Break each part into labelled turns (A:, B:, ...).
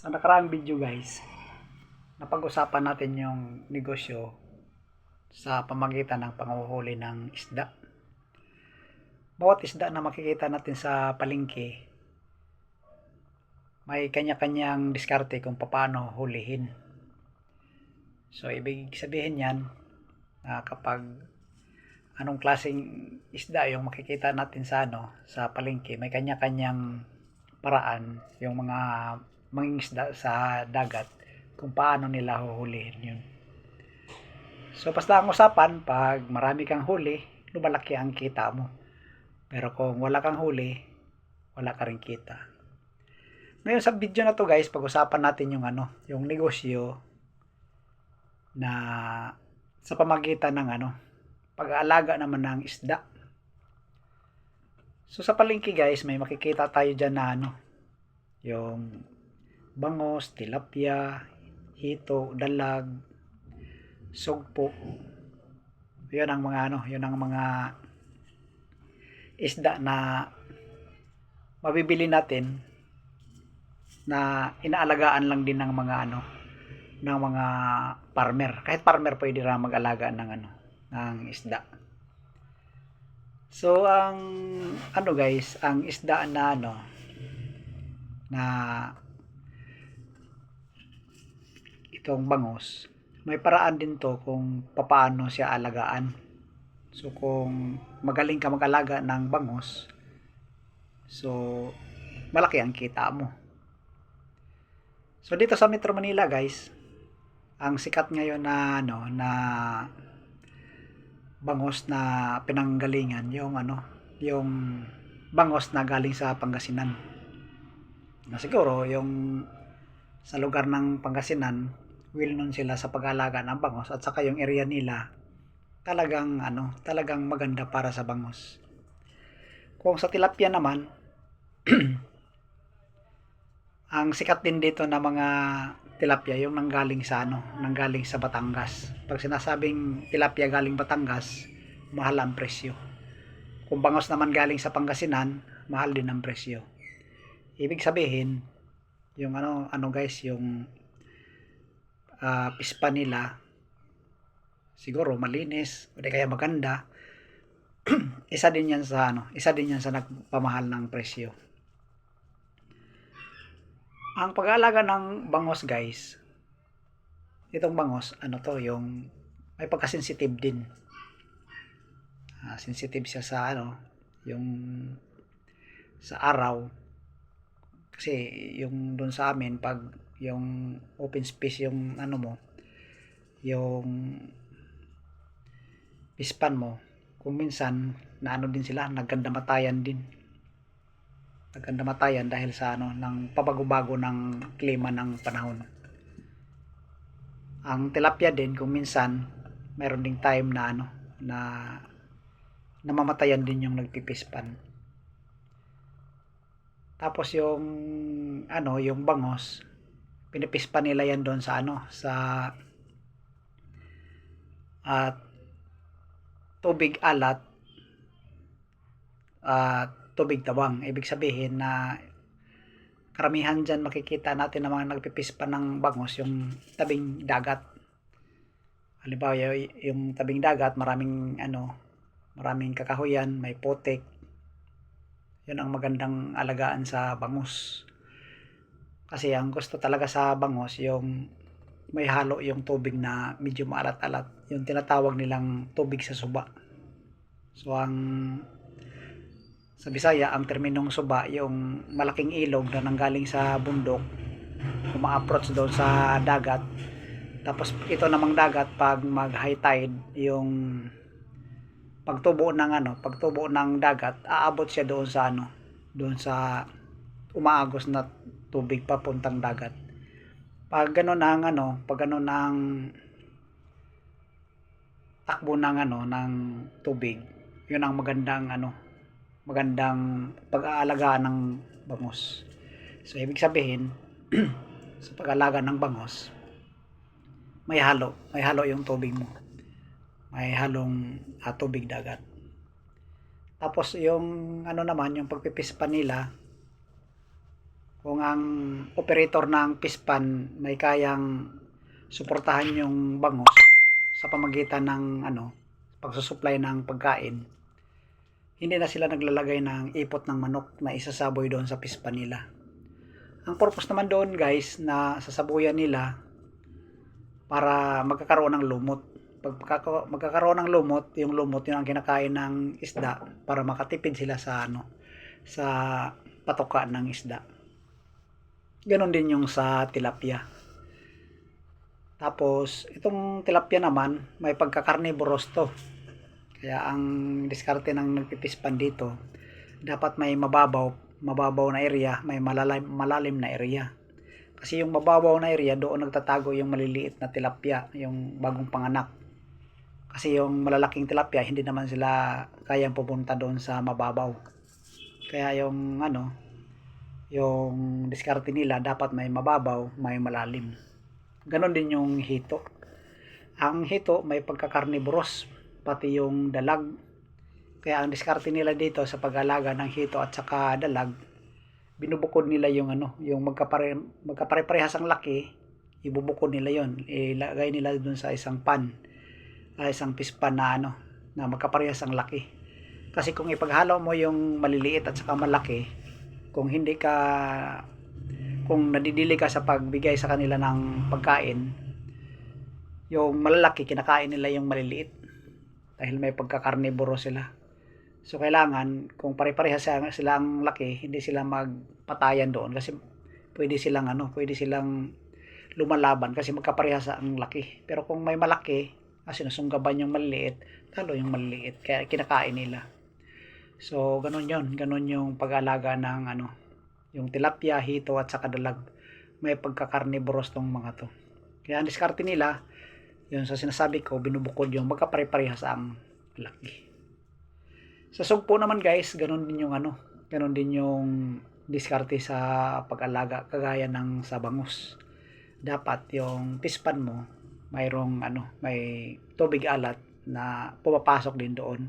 A: Sa nakaraang video guys, napag-usapan natin yung negosyo sa pamagitan ng panguhuli ng isda. Bawat isda na makikita natin sa palengke, may kanya-kanyang diskarte kung paano hulihin. So, ibig sabihin yan, kapag anong klaseng isda yung makikita natin sa palengke, may kanya-kanyang paraan yung mga mangingisda sa dagat kung paano nila huhulihin yun. So basta ang usapan, pag marami kang huli, lumalaki ang kita mo. Pero kung wala kang huli, wala ka rin kita. Ngayon sa video na to guys, pag-usapan natin yung negosyo na sa pamagitan ng pag-aalaga naman ng isda. So sa palengke guys, may makikita tayo diyan na yung bangos, tilapia, hito, dalag, sugpo. Yun ang mga isda na mabibili natin na inaalagaan lang din ng mga farmer. Kahit farmer pwede ra mag-alaga ng isda. So ang guys, ang isda na na itong bangos, may paraan din to kung paano siya alagaan. So kung magaling ka mag-alaga ng bangos, so malaki ang kita mo. So dito sa Metro Manila guys, ang sikat ngayon na bangos na pinanggalingan yung bangos na galing sa Pangasinan. Na siguro yung sa lugar ng Pangasinan, well known sila sa pag-aalaga ng bangos, at saka yung area nila talagang maganda para sa bangos. Kung sa tilapia naman, ang sikat din dito na mga tilapia yung nanggaling sa Batangas. Pag sinasabing tilapia galing Batangas, mahal ang presyo. Kung bangos naman galing sa Pangasinan, mahal din ang presyo. Ibig sabihin, yung guys, yung pispa nila siguro malinis o di kaya maganda. isa din yan sa nagpamahal ng presyo. Ang pag-aalaga ng bangos guys, itong bangos yung may pagka-sensitive din. Sensitive siya sa yung sa araw, kasi yung doon sa amin, pag yung open space yung yung pispan mo, kung minsan na din sila, nagkandamatayan dahil sa ng pabago-bago ng klima ng panahon. Ang tilapia din, kung minsan mayroon ding time na na namamatayan din yung nagpipispan. Tapos yung yung bangos, pinipispan nila yan doon sa tubig alat at tubig tawang. Ibig sabihin na karamihan dyan makikita natin na mga nagpipispan ng bangos yung tabing dagat. Halimbawa yung tabing dagat, maraming kakahuyan, may putik. Yun ang magandang alagaan sa bangus. Kasi ang gusto talaga sa bangus, yung may halo yung tubig na medyo maalat-alat. Yung tinatawag nilang tubig sa suba. So sa Bisaya, ang terminong suba, yung malaking ilog na nanggaling sa bundok, uma-approach doon sa dagat. Tapos ito namang dagat, pag mag high tide, yung pagtubo ng dagat, aabot siya doon sa umaagos na tubig papuntang dagat. Pag gano'n ang takbo ng tubig, yun ang magandang pag-aalagaan ng bangos. So ibig sabihin, sa pag-aalaga ng bangos, may halo yung tubig mo. May halong tubig dagat. Tapos yung naman, yung pagpipispan nila, Kung ang operator ng fish pond may kayang suportahan yung bangos sa pamagitan ng pagsusupply ng pagkain, hindi na sila naglalagay ng ipot ng manok na isasaboy doon sa fish pond nila. Ang purpose naman doon guys na sasabuyan nila para magkakaroon ng lumot. Pag magkakaroon ng lumot, yung lumot yun ang kinakain ng isda para makatipid sila sa sa patoka ng isda. Ganon din yung sa tilapia. Tapos itong tilapia naman may pagka-carnivorous to. Kaya ang diskarte ng nagpipispan dito, dapat may mababaw na area, may malalim na area. Kasi yung mababaw na area, doon nagtatago yung maliliit na tilapia, yung bagong panganak. Kasi yung malalaking tilapia, hindi naman sila kayang pupunta doon sa mababaw. Kaya yung diskarte nila, dapat may mababaw, may malalim. Ganon din yung hito. Ang hito may pagka-carnivorous, pati yung dalag. Kaya ang diskarte nila dito sa pag-alaga ng hito at saka dalag, binubukod nila yung yung magkapare-parehas ang laki, ibubukod nila yon, ilagay nila dun sa isang pan, isang fish pan na na magkaparehas ang laki. Kasi kung ipaghalo mo yung maliliit at saka malaki, kung nadidili ka sa pagbigay sa kanila ng pagkain, yung malalaki kinakain nila yung maliliit dahil may pagka-carnivore sila. So kailangan kung pare-parehas sila ang laki, hindi sila magpatayan doon kasi pwede silang lumalaban kasi magkaparehas ang laki. Pero kung may malaki, sinusunggaban yung maliliit, talo yung maliliit, kaya kinakain nila. So ganun yung pag-aalaga ng yung tilapia, hito at saka dalag. May pagka-carnivorous tong mga to. Kaya ang diskarte nila, yun sa sinasabi ko, binubukod yung magkapare-parehas ang laki. Sa sugpo naman guys, ganun din yung diskarte sa pag-alaga kagaya ng sa bangus. Dapat yung fish pond mo mayroong may tubig alat na pumapasok din doon.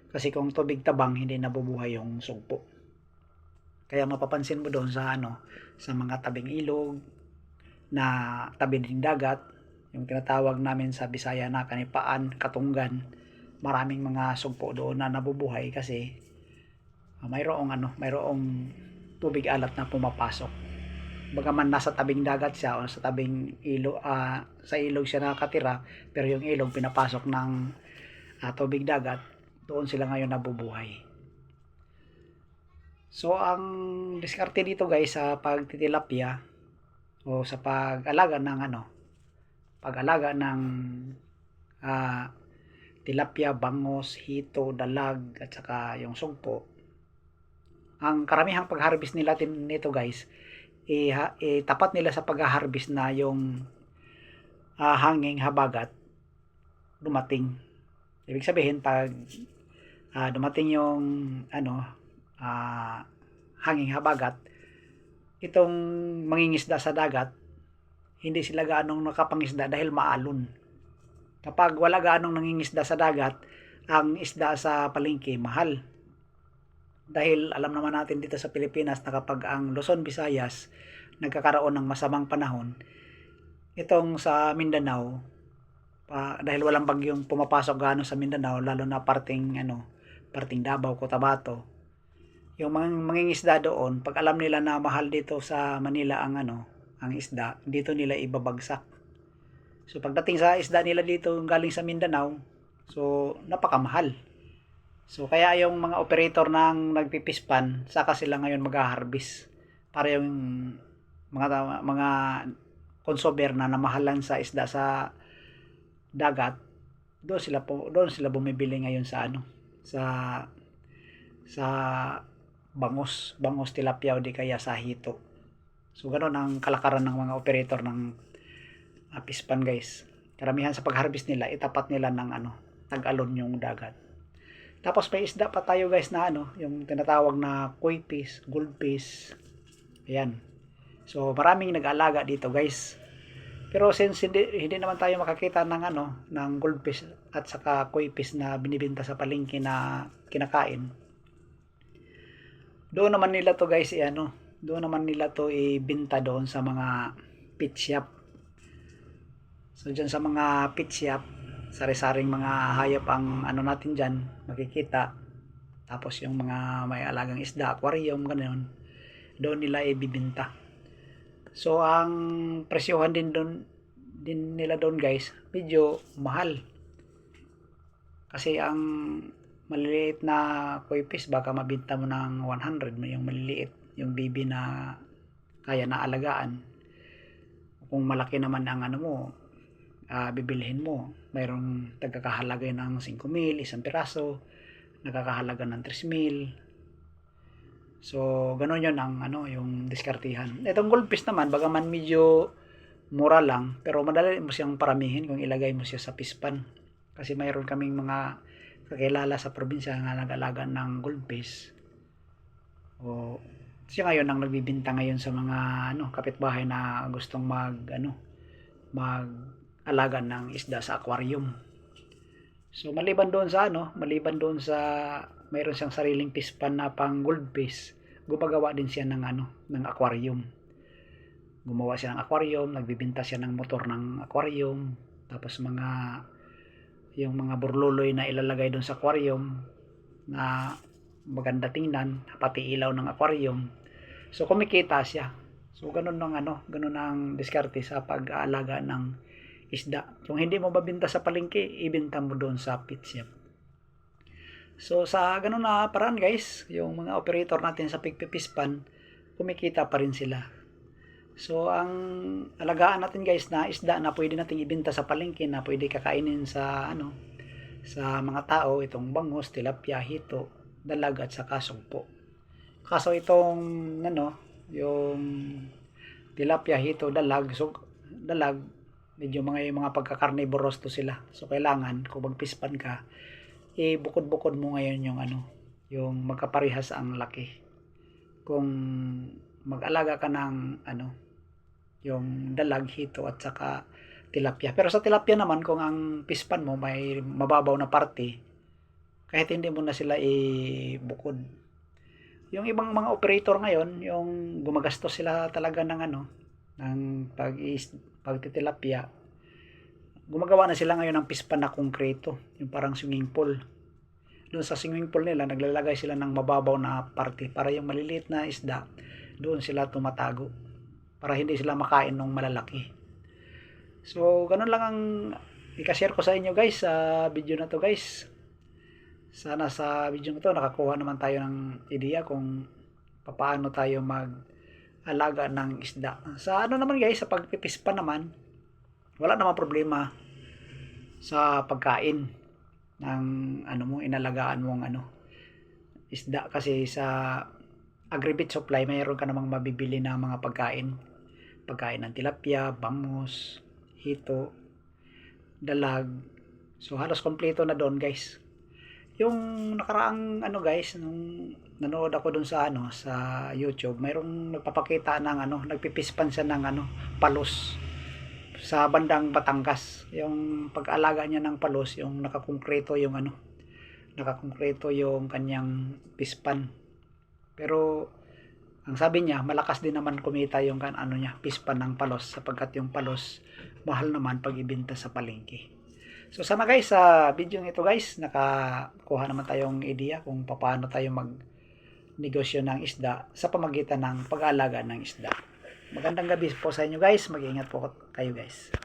A: Kasi kung tubig tabang, hindi nabubuhay yung sugpo. Kaya mapapansin mo doon sa sa mga tabing ilog na tabi ng dagat, yung tinatawag namin sa Bisaya na kanipaan, katunggan, maraming mga sugpo doon na nabubuhay kasi mayroong tubig alat na pumapasok. Bagaman nasa tabing dagat siya o sa tabing ilog, sa ilog siya nakatira, pero yung ilog pinapasok ng tubig dagat, doon sila ngayon nabubuhay. So ang diskarte dito guys sa pagtitilapia o sa pag-alaga ng tilapia, bangos, hito, dalag at saka yung sugpo, ang karamihang pag-harvest nila nito guys, tapat nila sa pag-harvest na yung hanging habagat dumating. Ibig sabihin pag dumating yung hanging habagat, itong mangingisda sa dagat, hindi sila gaanong nakapangisda dahil maalon. Kapag wala gaanong nangingisda sa dagat, ang isda sa palengke mahal. Dahil alam naman natin dito sa Pilipinas na kapag ang Luzon, Visayas nagkakaroon ng masamang panahon, itong sa Mindanao, dahil walang bagyong pumapasok gaano sa Mindanao, lalo na parting Davao, Cotabato, yung mga mangingisda doon, pag alam nila na mahal dito sa Manila ang isda, dito nila ibabagsak. So pagdating sa isda nila dito galing sa Mindanao, so napakamahal. So kaya yung mga operator ng nagpipispan, saka sila ngayon mag-harvest para yung mga consumer na namahalan sa isda sa dagat, doon sila bumibili ngayon sa sa bangus tilapia o di kaya sa hito. So ganoon ang kalakaran ng mga operator ng pispan guys. Karamihan sa pag-harvest nila, itapat nila ng tag-alon yung dagat. Tapos may isda pa tayo guys na yung tinatawag na koi fish, goldfish. Ayan. So maraming nag-aalaga dito guys. Pero since hindi naman tayo makakita ng ng goldfish at saka koi fish na binibenta sa palengke na kinakain, doon naman nila to guys doon naman nila to ibenta doon sa mga pet shop. So dyan sa mga pet shop, sari-saring mga hayop ang ano natin dyan makikita. Tapos yung mga may alagang isda, aquarium, ganoon, doon nila ibibenta. So ang presyohan din nila doon guys, medyo mahal. Kasi ang maliliit na koi fish baka mabenta mo ng 100, yung maliliit, yung baby na kaya na alagaan. Kung malaki naman ang ano mo, bibilhin mo, mayroong tagakahalaga ng 5,000 isang piraso, nakakahalaga ng 3,000. So ganoon yon ang ano, yung diskartihan. Itong goldfish naman, bagaman medyo mura lang, pero madali mo siyang paramihin kung ilagay mo siya sa fish pan. Kasi mayroon kaming mga kakilala sa probinsya na nag-alaga ng goldfish. O siya ngayon ang nagbibenta ngayon sa mga ano, kapitbahay na gustong mag-alaga ng isda sa aquarium. So maliban doon sa mayroon siyang sariling fish pan na pang goldfish, gumagawa din siya ng aquarium. Gumawa siya ng aquarium, nagbibenta siya ng motor ng aquarium, tapos yung mga burluloy na ilalagay doon sa aquarium na maganda tingnan, pati ilaw ng aquarium. So kumikita siya. So ganun ang diskarte sa pag-aalaga ng isda. Kung hindi mo mabenta sa palengke, ibenta mo doon sa pet shop. So sa ganun na paraan guys, yung mga operator natin sa pigpipispan, kumikita pa rin sila. So ang alagaan natin guys na isda na pwede nating ibenta sa palengke, na pwede kakainin sa sa mga tao, itong bangus, tilapia, hito, dalag at saka sugpo. Kaso itong yung tilapia, hito, dalag, medyo mga pagka-carnivorous to sila. So kailangan kung magpispan ka, bukod-bukod mo ngayon yung magkaparehas ang laki. Kung mag-alaga ka ng yung dalag, hito at saka tilapia. Pero sa tilapia naman, kung ang pispan mo may mababaw na parte, kahit hindi mo na sila ibukod. Yung ibang mga operator ngayon, yung gumagastos sila talaga ng pagtitilapia, gumagawa na sila ngayon ng pispan na konkreto, yung parang swimming pool. Doon sa swimming pool nila, naglalagay sila ng mababaw na parte para yung maliliit na isda, doon sila tumatago para hindi sila makain ng malalaki. So ganun lang ang i-share ko sa inyo guys sa video na to guys. Sana sa video na to nakakuha naman tayo ng ideya kung paano tayo mag-alaga ng isda. Sa naman guys, sa pagpipispan naman, wala namang problema sa pagkain ng inalagaan mong isda, kasi sa Agribit Supply mayroon ka namang mabibili na mga pagkain ng tilapia, bangus, hito, dalag. So halos kompleto na doon guys. Yung nakaraang guys, nung nanood ako doon sa sa YouTube, mayroong nagpapakita ng nagpipispan siya ng palos sa bandang Batangas. Yung pag-alaga niya ng palos, yung nakakongkreto yung kanyang pispan. Pero ang sabi niya, malakas din naman kumita yung pispan ng palos, sapagkat yung palos mahal naman pag ibenta sa palengke. So sana guys, sa video nito guys, nakakuha naman tayong ideya kung paano tayo mag-negosyo ng isda sa pamagitan ng pag-aalaga ng isda. Magandang gabi po sa inyo guys, mag-iingat po kayo guys.